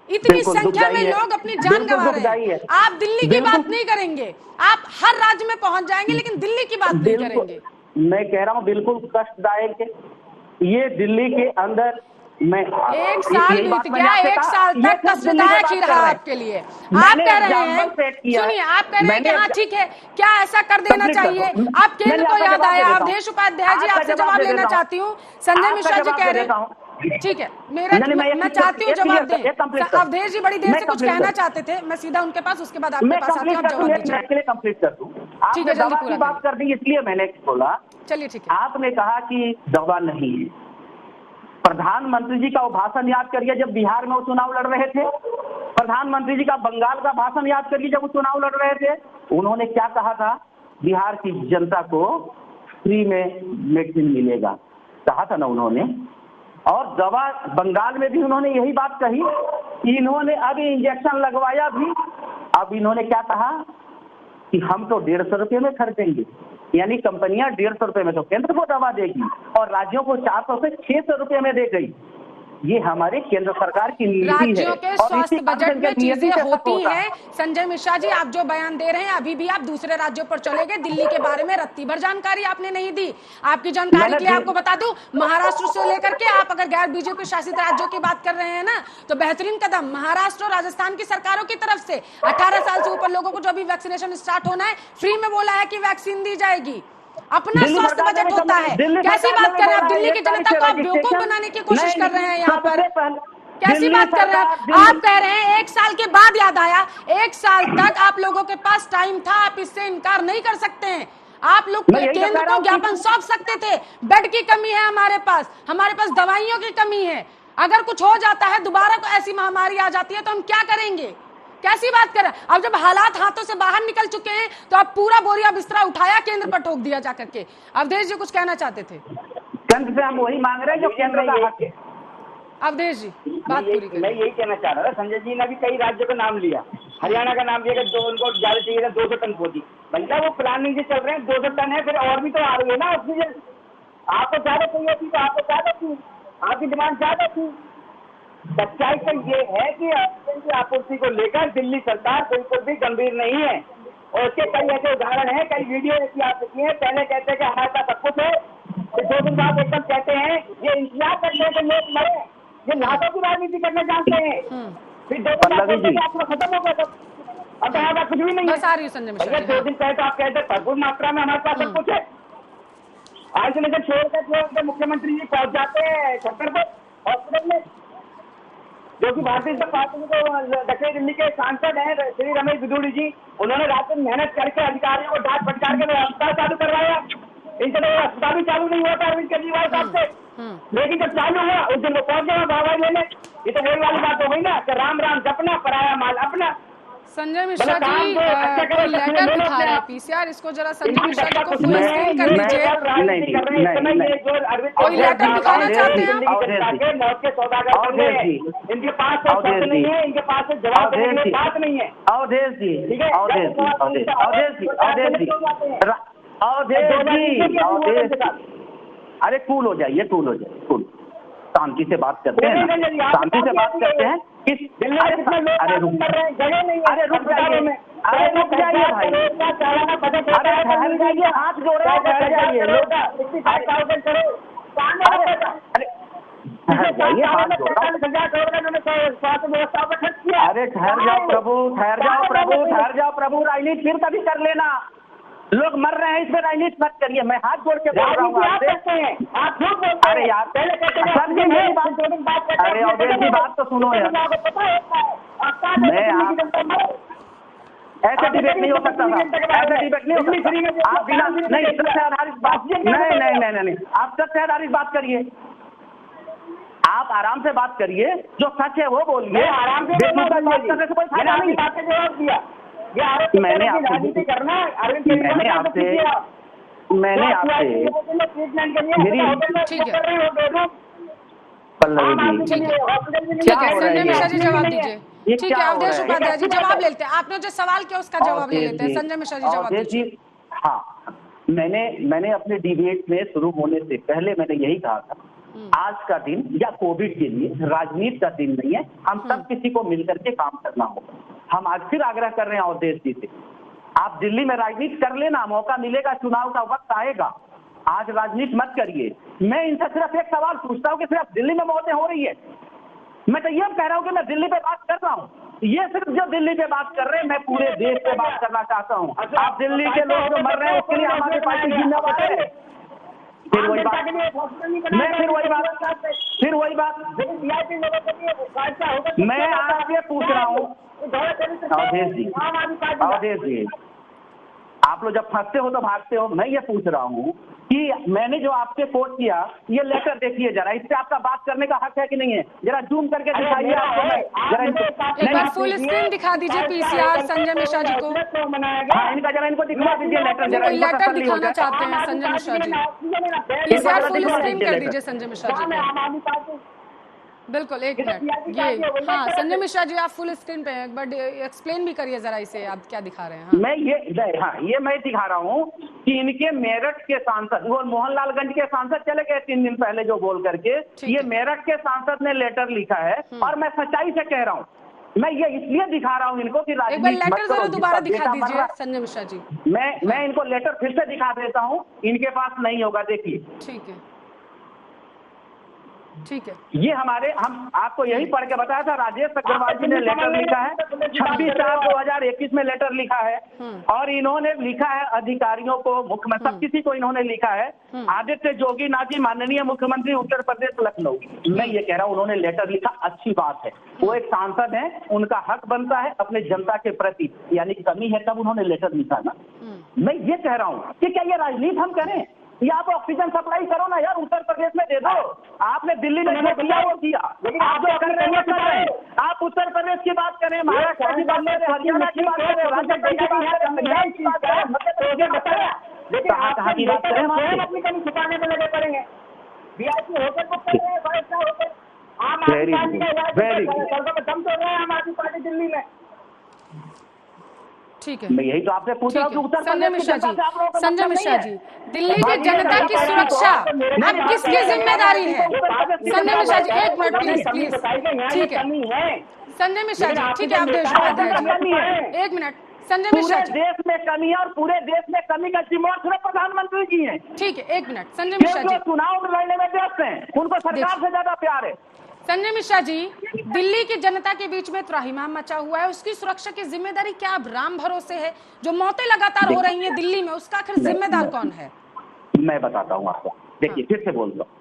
S1: इतनी संख्या में लोग अपनी जान गंवा रहे हैं। आप दिल्ली की बात नहीं करेंगे, आप हर राज्य में पहुंच जाएंगे लेकिन दिल्ली की बात नहीं करेंगे।
S2: मैं कह रहा हूँ बिल्कुल कष्टदायक है ये दिल्ली के अंदर। मैं
S1: एक साल बीत गया, एक साल तक कष्टदायक ही रहा आपके लिए। आप कह रहे हैं, सुनिए, आप कह रहे हैं कि हाँ ठीक है, क्या ऐसा कर देना चाहिए? आप केंद्र को याद आया। अवधेश उपाध्याय जी, आपसे जवाब लेना चाहती हूँ। संजय मिश्रा जी कह रहे हैं, ठीक है, मैं चाहती हूँ जवाब दें। अवधेश जी बड़ी देर से कुछ कहना चाहते थे, मैं सीधा उनके पास, उसके बाद आपके पास आती हूँ, आप जवाब दीजिए।
S2: कंप्लीट कर दूं,
S1: ठीक है, जल्दी पूरा
S2: बात कर दी इसलिए मैंने बोला।
S1: चलिए ठीक है।
S2: आपने कहा कि दवा नहीं है। प्रधानमंत्री जी का वो भाषण याद करिए जब बिहार में वो चुनाव लड़ रहे थे। प्रधानमंत्री जी का बंगाल का भाषण याद करिए जब वो चुनाव लड़ रहे थे। उन्होंने क्या कहा था? बिहार की जनता को फ्री में मेडिसिन मिलेगा, कहा था ना उन्होंने। और दवा बंगाल में भी उन्होंने यही बात कही। इन्होंने अभी इंजेक्शन लगवाया भी, अब इन्होंने क्या कहा कि हम तो 150 रुपये में खरीदेंगे, यानी कंपनियां 150 रुपये में तो केंद्र को दवा देगी और राज्यों को 400 से 600 रुपये में दे गई। ये हमारे केंद्र सरकार की नीति है।
S1: राज्यों के स्वास्थ्य बजट में चीजें होती हैं। संजय मिश्रा जी, आप जो बयान दे रहे हैं, अभी भी आप दूसरे राज्यों पर चले गए। दिल्ली के बारे में रत्ती भर जानकारी आपने नहीं दी। आपकी जानकारी के लिए आपको बता दूं, महाराष्ट्र से लेकर के आप अगर गैर बीजेपी शासित राज्यों की बात कर रहे हैं ना, तो बेहतरीन कदम महाराष्ट्र और राजस्थान की सरकारों की तरफ से 18 साल से ऊपर लोगों को जो अभी वैक्सीनेशन स्टार्ट होना है, फ्री में बोला है कि वैक्सीन दी जाएगी। अपना स्वास्थ्य बजट होता है। कैसी बात कर रहे हैं आप? दिल्ली की जनता को आप बेवकूफ बनाने की कोशिश कर रहे हैं यहाँ पर। कैसी बात कर रहे हैं आप? कह रहे हैं 1 साल के बाद याद आया। 1 साल तक आप लोगों के पास टाइम था, आप इससे इनकार नहीं कर सकते हैं। आप लोग केंद्र को ज्ञापन सौंप सकते थे। बेड की कमी है हमारे पास दवाइयों की कमी है। अगर कुछ हो जाता है, दोबारा को ऐसी महामारी आ जाती है तो हम क्या करेंगे? कैसी बात कर रहे हैं? अब जब हालात हाथों से बाहर निकल चुके हैं तो अब पूरा बोरिया बिस्तरा उठाया, केंद्र पर ठोक दिया जाकर के। अवधेश जी कुछ कहना चाहते थे?
S2: केंद्र से हम वही मांग रहे हैं जो केंद्र का हक है।
S1: अवधेश जी बात पूरी करें।
S2: मैं यही कहना चाह रहा था। संजय जी ने भी कई राज्यों का नाम लिया, हरियाणा का नाम लिया, जो उनको ज्यादा चाहिए था 200 टन पहुंची। भैया वो प्लानिंग से चल रहे हैं, 200 टन है, फिर और भी तो आ रही है ना ऑक्सीजन। आपको ज्यादा चाहिए थी तो आपको ज्यादा थी, आपकी डिमांड ज्यादा थी। सच्चाई तो ये है कि ऑक्सीजन की आपूर्ति को लेकर दिल्ली सरकार बिल्कुल भी गंभीर नहीं है। और उसके कई ऐसे उदाहरण हैं, कई वीडियो ऐसी आ चुकी है। पहले कहते हैं कि हमारे पास सब कुछ है, फिर 2 दिन बाद एकदम कहते हैं ये इंतजार करते हैं कि लोग मरे। ये लाशों की राजनीति करना जानते हैं। फिर 2 दिन बाद खत्म हो गया, अब हमारा कुछ भी नहीं है। 2 दिन पहले तो आप कहते भरपूर मात्रा में हमारे पास सब कुछ है। आइसोलेशन छोड़कर मुख्यमंत्री जी पहुंच जाते हैं छत्तरपुर हॉस्पिटल में, जो कि भारतीय जनता पार्टी को दक्षिण दिल्ली के सांसद हैं श्री रमेश बिदूड़ी जी, उन्होंने रात में मेहनत करके अधिकारियों को डांट फटकार के व्यवस्था चालू करवाया। इंटरनेट अस्पताल भी चालू नहीं हुआ था अरविंद केजरीवाल साहब से, लेकिन जब चालू हुआ उस दिन वो पहुंच गया दवाई लेने। ये तो वही वाली बात हो गई ना कि राम राम जपना, पराया माल अपना।
S1: संजय मिश्रा जी कोई लेटर दिखा रहे हैं पीसीआर, इसको जरा संजय मिश्रा जी को फुल स्क्रीन कर दीजिए। कोई लेटर दिखाना चाहते हैं आप?
S2: मौत के सौदागर इनके पास नहीं है, इनके पास जवाब देने की बात नहीं है।
S4: अवधेश जी, अवधेश जी, अवधेश जी, अवधेश जी, अवधेश जी, अरे कूल हो जाइए, कूल हो जाइए, कूल, शांति से बात करते हैं, शांति से बात करते हैं। किस अरे रुक जाइए, अरे रुक जाइए, अरे रुक जाइए भाई, अरे ठहर जाइए, हाथ जोड़े ठहर जाइए, अरे ठहर जाइए, हाथ जोड़ा, अरे ठहर जाओ प्रभु, ठहर जाओ प्रभु, ठहर जाओ प्रभु, राजनीति फिर कभी कर लेना, लोग मर रहे हैं इसमें राजनीति मत करिए। मैं हाथ जोड़ के बोल रहा हूँ आपसे। अरे यार सर जी मेरी बात, अरे अवधेश जी बात तो सुनो यार, मैं आप ऐसे डिबेट नहीं हो सकता था, ऐसे डिबेट नहीं हो सकता। आप बिना नहीं तथ्य आधारित बात, नहीं, आप तथ्य आधारित बात करिए, आप आराम से बात करिए, जो सच है वो बोलिए, आराम से बात करने से कोई फायदा नहीं। जवाब दिया मैंने आपसे, मैंने आपसे मेरी पल्लवी जी,
S1: ठीक है संजय मिश्रा जी जवाब दीजिए। ठीक है अवधेश उपाध्याय जी जवाब लेते हैं, आपने जो सवाल किया उसका जवाब ले लेते हैं। संजय मिश्रा जी जवाब दीजिए।
S4: हाँ, मैंने अपने डिबेट में शुरू होने से पहले मैंने यही कहा था, आज का दिन या कोविड के लिए राजनीति का दिन नहीं है, हम सब किसी को मिलकर के काम करना होगा। हम आज फिर आग्रह कर रहे हैं अवधेश जी से, आप दिल्ली में राजनीति कर लेना, मौका मिलेगा, चुनाव का वक्त आएगा, आज राजनीति मत करिए। मैं इनसे सिर्फ एक सवाल पूछता हूँ कि सिर्फ दिल्ली में मौतें हो रही है, मैं तो ये कह रहा हूँ कि मैं दिल्ली पे बात कर रहा हूँ, ये सिर्फ जो दिल्ली पे बात कर रहे हैं, मैं पूरे देश पे बात करना चाहता हूँ। आप दिल्ली के लोग जो मर रहे हैं उसके लिए आम आदमी पार्टी जिम्मेदार है। फिर वही बात, मैं फिर वही बात मैं आपसे पूछ रहा हूँ अवधेश जी, आप लोग जब फंसते हो तो भागते हो। मैं ये पूछ रहा हूँ कि मैंने जो आपसे कोट किया, ये लेटर देखिए जरा, इससे आपका बात करने का हक है कि नहीं है, जरा जूम करके दिखाइए आपको।
S1: एक बार फुल स्क्रीन दिखा दीजिए पीसीआर संजय मिश्रा जी को।
S4: हाँ, इनका जरा इनको दिखा दीजिए लेटर, जरा
S1: लेटर दिखाना चाहते हैं Sanjay Mishra ji, PCR full screen कर दीजिए संजय मिश्रा जी को। बिल्कुल एक मिनट, ये हाँ संजय मिश्रा जी आप फुल स्क्रीन पे हैं, बट एक्सप्लेन भी करिए जरा इसे, आप क्या दिखा रहे हैं।
S4: ये मैं दिखा रहा हूँ कि इनके मेरठ के सांसद, वो मोहनलालगंज के सांसद चले गए 3 दिन पहले जो बोल करके, ये मेरठ के सांसद ने लेटर लिखा है, और मैं सच्चाई से कह रहा हूँ, मैं ये इसलिए दिखा रहा हूँ इनको कि
S1: एक बार लेटर जरा दोबारा दिखा दीजिए संजय मिश्रा जी।
S4: मैं इनको लेटर फिर से दिखा देता हूँ, इनके पास नहीं होगा, देखिए।
S1: ठीक है,
S4: ये हम आपको यही पढ़ के बताया था, राजेश अग्रवाल जी ने लेटर लिखा है, 26/4/2021 में लेटर लिखा है, और इन्होंने लिखा है अधिकारियों को, मुख्यमंत्री, सब किसी को इन्होंने लिखा है, आदित्य जोगी नाथ जी माननीय मुख्यमंत्री उत्तर प्रदेश लखनऊ। मैं ये कह रहा हूँ उन्होंने लेटर लिखा, अच्छी बात है, वो एक सांसद है, उनका हक बनता है अपने जनता के प्रति, यानी कमी है तब उन्होंने लेटर लिखा ना। मैं ये कह रहा हूँ कि क्या ये राजनीति हम करें, या आप ऑक्सीजन सप्लाई करो ना यार, उत्तर प्रदेश में दे दो। आपने दिल्ली में जो किया वो किया, आप जो कर रहे हैं, आप उत्तर प्रदेश की बात करें, महाराष्ट्र की बात करें, हरियाणा की बात करें, राजस्थान की बात करें, पंजाब की बात करें, कहाँ की बात करें, हम अपनी कमी छुपाने में लगे पड़ेंगे। वीआईपी होटल बुक कर रहे हैं, 5 स्टार होटल, आम आदमी दम तोड़ रहे हैं आम आदमी पार्टी दिल्ली में।
S1: ठीक है,
S4: मैं यही तो आपसे पूछ रहा हूँ कि उत्तर
S1: संजय मिश्रा जी, दिल्ली की जनता की सुरक्षा अब किसकी जिम्मेदारी है? संजय मिश्रा जी एक मिनट प्लीज, ठीक है संजय मिश्रा जी, ठीक है अवधेश उपाध्याय जी एक मिनट। संजय मिश्रा जी,
S4: देश में कमी है और पूरे देश में कमी का जिम्मेदार सिर्फ प्रधानमंत्री जी हैं।
S1: ठीक है एक मिनट संजय मिश्रा जी,
S4: चुनाव में लड़ने में व्यस्त हैं, उनको सरकार से ज्यादा प्यार है।
S1: संजय मिश्रा जी, दिल्ली की जनता के बीच में त्राहिमाम मचा हुआ है, उसकी सुरक्षा की जिम्मेदारी क्या अब राम भरोसे है? जो मौतें लगातार हो रही हैं दिल्ली में, उसका आखिर जिम्मेदार कौन है?
S4: मैं बताता हूँ आपको, देखिए फिर से बोल रहा हूँ,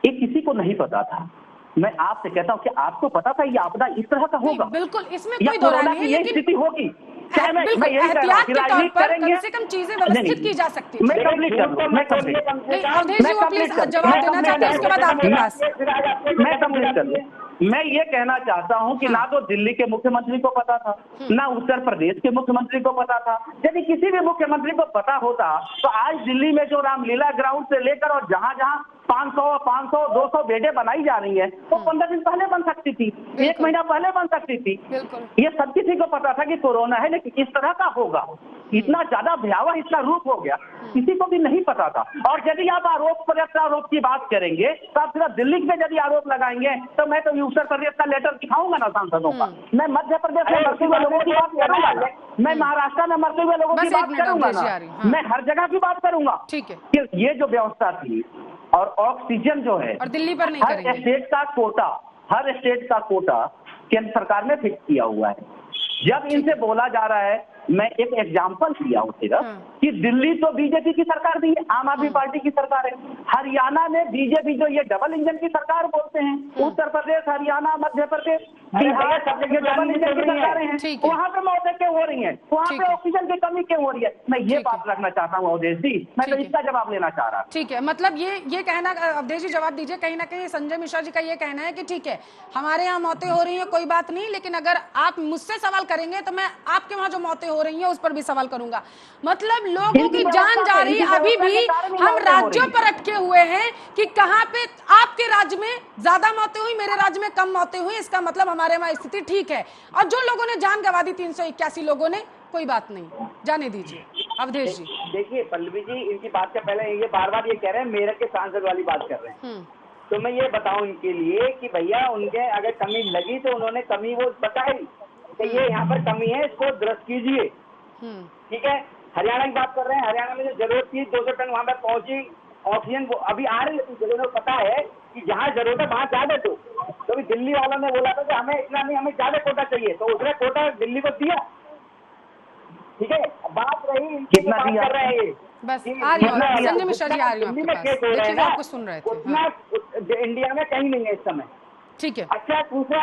S4: ये किसी को नहीं पता था। मैं आपसे कहता हूँ कि आपको पता था ये आपदा इस तरह का होगा?
S1: बिल्कुल, इसमें कोई दो राय नहीं है,
S4: ये स्थिति होगी,
S1: बिल्कुल एहतियात के तौर पर कम से कम चीजें व्यवस्थित की जा सकती है।
S4: मैं कंप्लीट कर दूं, मैं कंप्लीट
S1: अवधेश जी वो प्लीज जवाब देना चाहते हैं, उसके बाद आपके पास।
S4: मैं कंप्लीट कर दूं। मैं ये कहना चाहता हूं कि ना तो दिल्ली के मुख्यमंत्री को पता था, ना उत्तर प्रदेश के मुख्यमंत्री को पता था। यदि किसी भी मुख्यमंत्री को पता होता तो आज दिल्ली में जो रामलीला ग्राउंड से लेकर और जहां जहां 500, 200 बेडें बनाई जा रही हैं, वो 15 दिन पहले बन सकती थी, 1 महीना पहले बन सकती थी। ये सब किसी को पता था कि कोरोना है, लेकिन इस तरह का होगा, इतना ज्यादा भयावह इसका रूप हो गया, किसी को भी नहीं पता था। और यदि आप आरोप प्रत्यारोप की बात करेंगे तो आप सिर्फ दिल्ली पे यदि आरोप लगाएंगे तो मैं तो उत्तर प्रदेश का लेटर दिखाऊंगा ना सांसदों का, मैं मध्य प्रदेश में मरते हुए लोगों की बात करूंगा, मैं महाराष्ट्र में मरते हुए लोगों की बात करूंगा ना, मैं हर जगह की बात करूंगा।
S1: ठीक है,
S4: कि ये जो व्यवस्था थी और ऑक्सीजन जो है,
S1: और दिल्ली पर नहीं
S4: हर
S1: करेंगे।
S4: स्टेट का कोटा केंद्र सरकार ने फिक्स किया हुआ है। जब इनसे बोला जा रहा है, मैं एक एग्जाम्पल दिया हूँ सिर्फ कि दिल्ली तो बीजेपी की सरकार भी है, आम आदमी पार्टी की सरकार है। हरियाणा में बीजेपी जो ये डबल इंजन की सरकार बोलते हैं, उत्तर प्रदेश, हरियाणा, मध्य प्रदेश, बिहार, सब जगह डबल इंजन की सरकारें हैं, वहाँ पे मौतें क्यों हो रही हैं, वहाँ पे ऑक्सीजन की कमी क्यों हो रही है? मैं ये बात रखना चाहता हूँ अवधेश जी, मैं तो इसका जवाब लेना चाह रहा।
S1: ठीक है, मतलब ये कहना, अवधेश जी जवाब दीजिए, कहीं ना कहीं संजय मिश्रा जी का ये कहना है कि ठीक है हमारे यहाँ मौतें हो रही है, कोई बात नहीं, लेकिन अगर आप मुझसे सवाल करेंगे तो मैं आपके वहाँ जो मौतें हो रही है उस पर भी सवाल करूंगा। मतलब लोगों की जान जा रही, अभी भी हम राज्यों पर अटके हुए हैं कि कहां पे आपके राज्य में ज्यादा मौतें हुई, मेरे राज्य में कम मौतें हुई, इसका मतलब हमारे वहां स्थिति ठीक है। और जो लोगों ने जान गंवा दी 381 लोगों ने, कोई बात नहीं, जाने दीजिए। अवधेश जी
S2: देखिए पल्लवी जी, इनकी बात का पहले ये बार बार ये कह रहे हैं मेरठ के सांसद वाली बात कर रहे हैं, तो मैं ये बताऊं इनके लिए कि भैया उनके अगर कमी लगी तो उन्होंने कमी वो बताई कि ये यहाँ पर कमी है, इसको दुरुस्त कीजिए। ठीक है, हरियाणा की बात कर रहे हैं, हरियाणा में जो जरूरत थी 200 टन वहां पर पहुंची, ऑक्सीजन अभी आ रही है, जगह पता है कि जहाँ जरूरत है वहां ज्यादा दो। तो अभी दिल्ली वालों ने बोला था कि हमें इतना नहीं, हमें ज्यादा कोटा चाहिए, तो उसने कोटा दिल्ली को दिया। ठीक है, बात रही
S4: कितना दिया
S2: कर रहे हैं,
S1: बस संजय मिश्रा जी आ रही हूँ, आपको सुन रहे थे,
S2: उतना इंडिया में कहीं नहीं है इस समय।
S1: ठीक है,
S2: अच्छा दूसरा,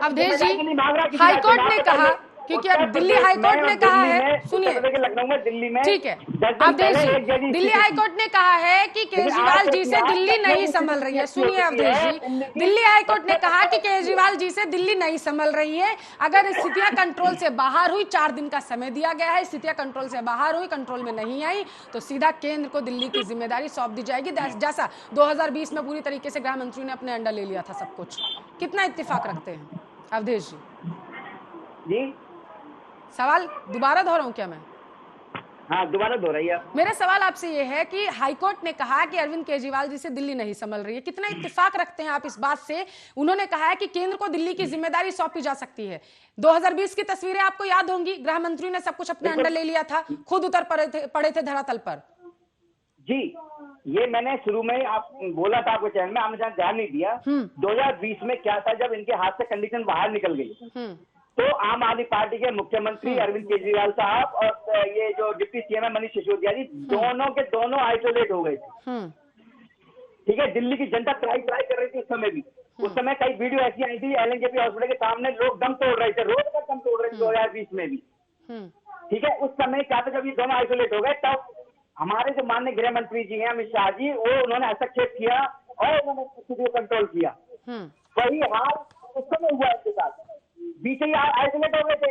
S1: अवधेश जी हाईकोर्ट ने कहा, क्योंकि अब दिल्ली हाईकोर्ट ने कहा है, सुनिए
S2: लखनऊ में, दिल्ली में,
S1: ठीक है अवधेश जी, दिल्ली हाईकोर्ट ने कहा है कि केजरीवाल जी से दिल्ली नहीं संभल रही है। सुनिए अवधेश जी, दिल्ली हाईकोर्ट ने कहा कि केजरीवाल जी से दिल्ली नहीं संभल रही है, अगर स्थितियां कंट्रोल से बाहर हुई, 4 दिन का समय दिया गया है, स्थितियां कंट्रोल से बाहर हुई, कंट्रोल में नहीं आई, तो सीधा केंद्र को दिल्ली की जिम्मेदारी सौंप दी जाएगी, जैसा 2020 में पूरी तरीके से गृह मंत्री ने अपने अंडर ले लिया था सब कुछ। कितना इत्तेफाक रखते हैं अवधेश जी? सवाल दोबारा दोहराऊं क्या मैं?
S2: हाँ, दोबारा दोहराइए।
S1: मेरा सवाल आपसे ये है कि हाईकोर्ट ने कहा कि अरविंद केजरीवाल जी से दिल्ली नहीं संभल रही है, कितना इत्तेफाक रखते हैं आप इस बात से? उन्होंने कहा है कि केंद्र को दिल्ली की जिम्मेदारी सौंपी जा सकती है। 2020 की तस्वीरें आपको याद होंगी, गृह मंत्री ने सब कुछ अपने अंडर ले लिया था, खुद उतर पड़े थे धरातल पर। जी,
S2: ये मैंने शुरू में आप बोला था आपको चैनल में, आपने ध्यान नहीं दिया। 2020 में क्या था, जब इनके हाथ से कंडीशन बाहर निकल गई तो आम आदमी पार्टी के मुख्यमंत्री अरविंद केजरीवाल साहब और ये जो डिप्टी सीएम है मनीष सिसोदिया जी, दोनों के दोनों आइसोलेट हो गए थे। ठीक है, दिल्ली की जनता ट्राई कर रही थी उस समय भी। उस समय कई वीडियो ऐसी आई थी, एलएनजेपी हॉस्पिटल के सामने लोग दम तोड़ रहे थे, रोड पर दम तोड़ रहे थे 2020 में भी। ठीक है, उस समय क्या था, जब ये दोनों आइसोलेट हो गए तब हमारे जो माननीय गृह मंत्री जी हैं अमित शाह जी, वो उन्होंने हस्तक्षेप किया और उन्होंने स्थिति को कंट्रोल किया। वही हाल उस समय हुआ इसके साथ, बीच ही आइसोलेट हो गए थे।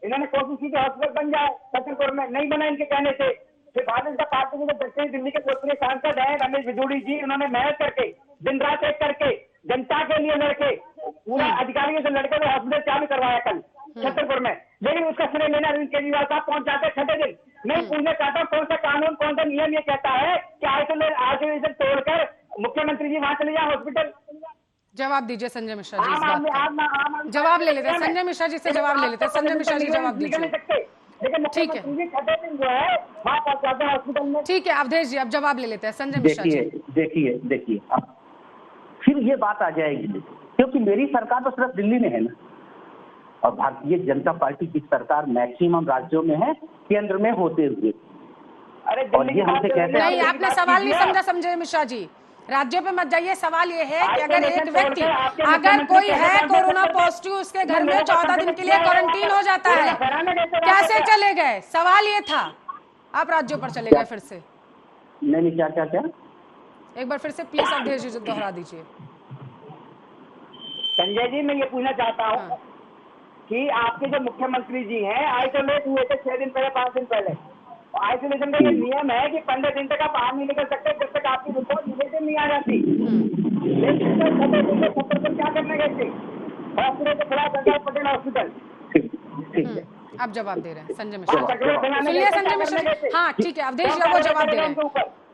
S2: इन्होंने कोशिश की कि हॉस्पिटल बन जाए, छतरपुर में नहीं बना इनके कहने से। फिर भारतीय जनता पार्टी के दक्षिणी दिल्ली के लोकप्रिय सांसद हैं रमेश बिजूड़ी जी, उन्होंने मेहनत करके दिन रात एक करके जनता के लिए लड़के, पूरा अधिकारियों से लड़के हुए हॉस्पिटल चालू करवाया कल छतरपुर में। लेकिन उसका श्रेय लेने अरविंद केजरीवाल साहब पहुंच जाते 6 दिन। मैं पूछना चाहता हूँ, कौन सा कानून, कौन सा नियम ये कहता है कि आइसोलेशन तोड़कर मुख्यमंत्री जी वहां चले जाए हॉस्पिटल?
S1: जवाब दीजिए संजय मिश्रा जी, इस बात का जवाब ले लेते हैं, संजय मिश्रा जी से जवाब ले लेते हैं। संजय मिश्रा जी जवाब दीजिए। ठीक है, ठीक है अवधेश जी, अब जवाब ले लेते हैं संजय मिश्रा जी।
S4: देखिए अब फिर ये बात आ जाएगी, क्योंकि मेरी सरकार तो सिर्फ दिल्ली में है ना, और भारतीय जनता पार्टी की सरकार मैक्सिमम राज्यों में है, केंद्र में होते हुए।
S2: अरे
S4: और ये हमसे कहते हैं,
S1: नहीं, आपने सवाल नहीं समझा संजय मिश्रा जी, राज्यों पे मत जाइए। सवाल ये है कि अगर एक व्यक्ति, अगर कोई है कोरोना पॉजिटिव, उसके घर में 14 दिन के लिए क्वारंटीन हो जाता है, कैसे चले गए? सवाल ये था। आप राज्यों पर चले गए फिर से।
S4: नहीं, क्या क्या क्या?
S1: एक बार फिर से प्लीज अवधेश जी दोहरा दीजिए।
S2: संजय जी, मैं ये पूछना चाहता हूँ कि आपके जो मुख्यमंत्री जी हैं आइसोलेट हुए थे 6 दिन पहले, 5 दिन पहले। आइसोलेशन का ये नियम है कि 15 दिन तक आप बाहर नहीं निकल सकते जब तक आपकी रिपोर्ट निगेटिव नहीं आ जाती। क्या करने गए थे? हॉस्पिटल के खिलाफ सरदार पटेल हॉस्पिटल।
S1: आप जवाब दे रहे हैं संजय मिश्रा। सुनिए संजय मिश्रा जी। हाँ ठीक है, अवधेश जी वो जवाब दे रहे हैं।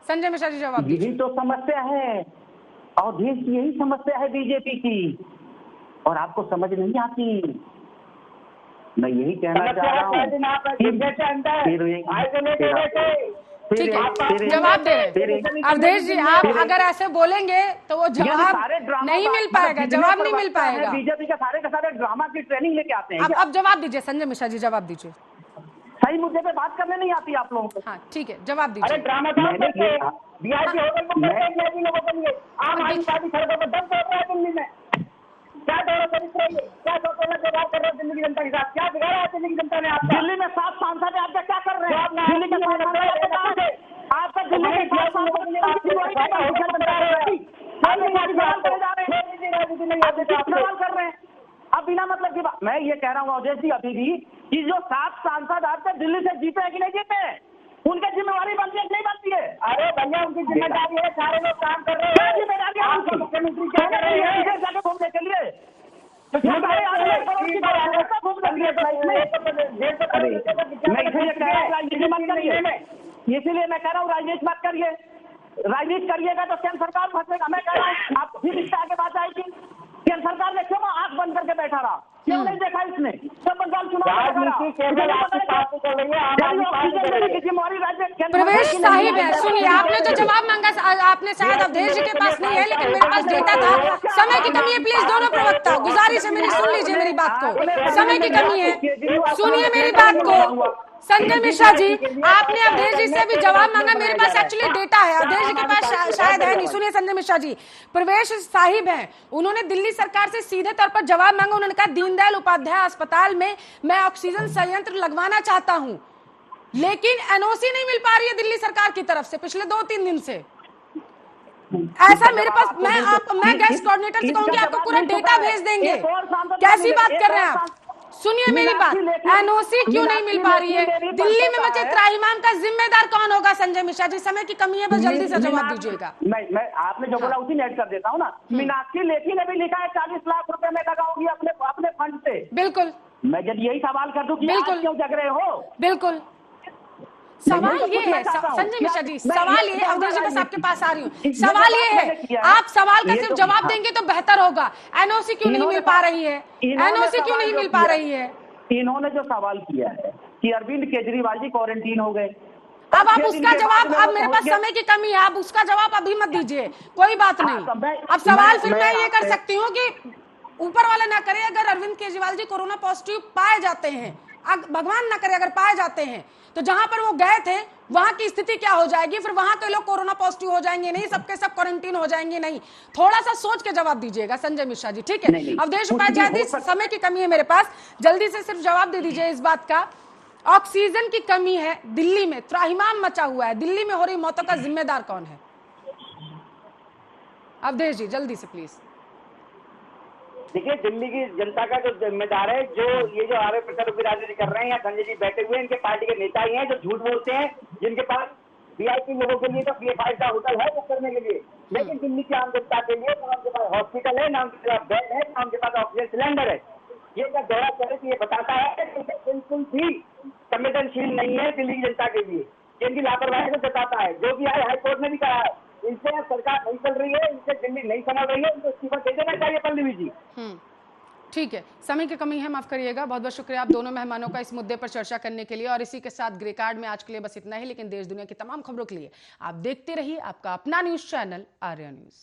S1: संजय मिश्रा जी जवाब दीजिए।
S4: यही तो समस्या है, और देश की यही समस्या है बीजेपी की, और आपको समझ नहीं आती। मैं यही कहना चाह रहा हूँ।
S1: ठीक है, जवाब दे रहे हैं अवधेश जी। आप अगर ऐसे बोलेंगे तो वो जवाब नहीं मिल पाएगा, जवाब नहीं मिल पाएगा।
S4: बीजेपी का सारे ड्रामा की ट्रेनिंग लेके आते हैं।
S1: अब जवाब दीजिए संजय मिश्रा जी, जवाब दीजिए।
S4: सही मुद्दे पे बात करने नहीं आती आप लोगों को।
S1: हाँ ठीक है, जवाब दीजिए।
S2: अरे ड्रामा आम आदमी पार्टी सड़कों पर दम तोड़ रहा है दिल्ली में। क्या दौरा चरित्र है, क्या सोचना व्यवहार कर रहे हैं दिल्ली की जनता के साथ? क्या बिगाड़ा है दिल्ली की जनता ने? आप
S4: दिल्ली में 7 सांसद आपका क्या कर रहे हैं? दिल्ली के आपका दिल्ली के सवाल कर रहे हैं अब बिना मतलब की बात। मैं ये कह रहा हूँ अवधेश जी अभी भी कि जो 7 सांसद आपके दिल्ली से जीते हैं कि नहीं जीते हैं, उनकी जिम्मेवारी बनती है नहीं बनती है? अरे भैया उनकी जिम्मेदारी है, सारे लोग काम कर रहे हैं। जिम्मेदारी मुख्यमंत्री क्या कर रहे हैं इधर जाके घूमने के लिए? इसीलिए मैं कह रहा हूँ राजनीति मत करिए। राजनीति करिएगा तो केंद्र सरकार फंसेगा। मैं कह रहा हूँ आप फिर इससे आगे बात आएगी। केंद्र सरकार ने क्यों आंख बंद करके बैठा रहा? क्यों नहीं देखा इसने? सब बंगाल
S1: प्रवेश साहिब है, सुनिए आपने जो जवाब मांगा, आपने शायद अवधेश जी के पास नहीं है, लेकिन मेरे पास डेटा था। समय की कमी है, प्लीज दोनों प्रवक्ता गुजारिश है मेरी, सुन लीजिए मेरी बात को। समय की कमी है, सुनिए मेरी बात को। संजय मिश्रा जी, आपने अवधेश जी से भी जवाब मांगा, मेरे पास एक्चुअली डेटा है, अवधेश जी के पास शायद है नहीं। सुनिए संजय मिश्रा जी, प्रवेश साहिब हैं, उन्होंने दिल्ली सरकार से सीधे तौर पर जवाब मांगा। उन्होंने कहा दीनदयाल उपाध्याय अस्पताल में मैं ऑक्सीजन संयंत्र लगवाना चाहता हूं, लेकिन एनओसी नहीं मिल पा रही है दिल्ली सरकार की तरफ से पिछले 2-3 दिन से। ऐसा मेरे पास, मैं गैस कोऑर्डिनेटर से कहूंगी आपको पूरा डेटा भेज देंगे। कैसी बात कर रहे हैं आप? सुनिए मेरी बात, एनओसी क्यों नहीं मिल पा रही है? दिल्ली में मचे त्राहिमाम का जिम्मेदार कौन होगा? संजय मिश्रा जी, समय की कमी है, बस जल्दी से जवाब दीजिएगा।
S4: मैं आपने जो बोला उसी ने ऐड कर देता हूँ ना। मीनाक्षी लेखी ने भी लिखा है 40 लाख रुपए में लगाऊंगी अपने फंड से।
S1: बिल्कुल,
S4: मैं जब यही सवाल कर दूं कि आप क्यों जग रहे हो?
S1: बिल्कुल, सवाल ये है संजय मिश्रा जी, सवाल ये, अवधेश जी बस आपके पास आ रही हूँ, सवाल ये है, आप सवाल का सिर्फ जवाब देंगे तो बेहतर होगा। एनओसी क्यों नहीं मिल पा रही है? एनओसी क्यों नहीं मिल पा रही है?
S4: इन्होंने जो सवाल किया है कि अरविंद केजरीवाल जी क्वारंटीन हो गए,
S1: अब आप उसका जवाब, अब मेरे पास समय की कमी है, आप उसका जवाब अभी मत दीजिए, कोई बात नहीं। अब सवाल फिर मैं ये कर सकती हूँ कि ऊपर वाला ना करे, अगर अरविंद केजरीवाल जी कोरोना पॉजिटिव पाए जाते हैं, भगवान ना करे अगर पाए जाते हैं, तो जहां पर वो गए थे वहां की स्थिति क्या हो जाएगी? फिर वहां के लोग कोरोना पॉजिटिव हो जाएंगे नहीं, सबके सब क्वारंटीन हो जाएंगे नहीं? थोड़ा सा सोच के जवाब दीजिएगा संजय मिश्रा जी, ठीक है? अवधेश उपाध्याय जी, समय की कमी है मेरे पास, जल्दी से सिर्फ जवाब दे दीजिए इस बात का। ऑक्सीजन की कमी है दिल्ली में, त्राहिमाम मचा हुआ है, दिल्ली में हो रही मौतों का जिम्मेदार कौन है? अवधेश जी जल्दी से प्लीज।
S2: देखिए, दिल्ली की जनता का जो जिम्मेदार है, जो ये जो आरोप प्रत्यारोप की राजनीति कर रहे हैं या संजय जी बैठे हुए हैं, इनके पार्टी के नेता ही हैं जो झूठ बोलते हैं, जिनके पास वीआईपी लोगों के लिए तो 5 स्टार होटल है बुक करने के लिए, लेकिन दिल्ली की आम जनता के लिए ना उनके पास हॉस्पिटल है, ना उनके पास बेड है, ना उनके पास ऑक्सीजन सिलेंडर है। ये जब दौरा करे तो ये बताता है कि बिल्कुल भी संवेदनशील नहीं है दिल्ली की जनता के लिए, इनकी लापरवाही को जताता है। जो भी आए हाईकोर्ट ने भी कहा है, इनसे सरकार नहीं चल रही है, इनसे दिल्ली नहीं संभल रही है, इनको इस्तीफा दे देना चाहिए पल्लवी जी।
S1: ठीक है, समय की कमी है, माफ करिएगा। बहुत बहुत शुक्रिया आप दोनों मेहमानों का इस मुद्दे पर चर्चा करने के लिए। और इसी के साथ ग्रे कार्ड में आज के लिए बस इतना ही, लेकिन देश दुनिया की तमाम खबरों के लिए आप देखते रहिए आपका अपना न्यूज चैनल आर्या न्यूज।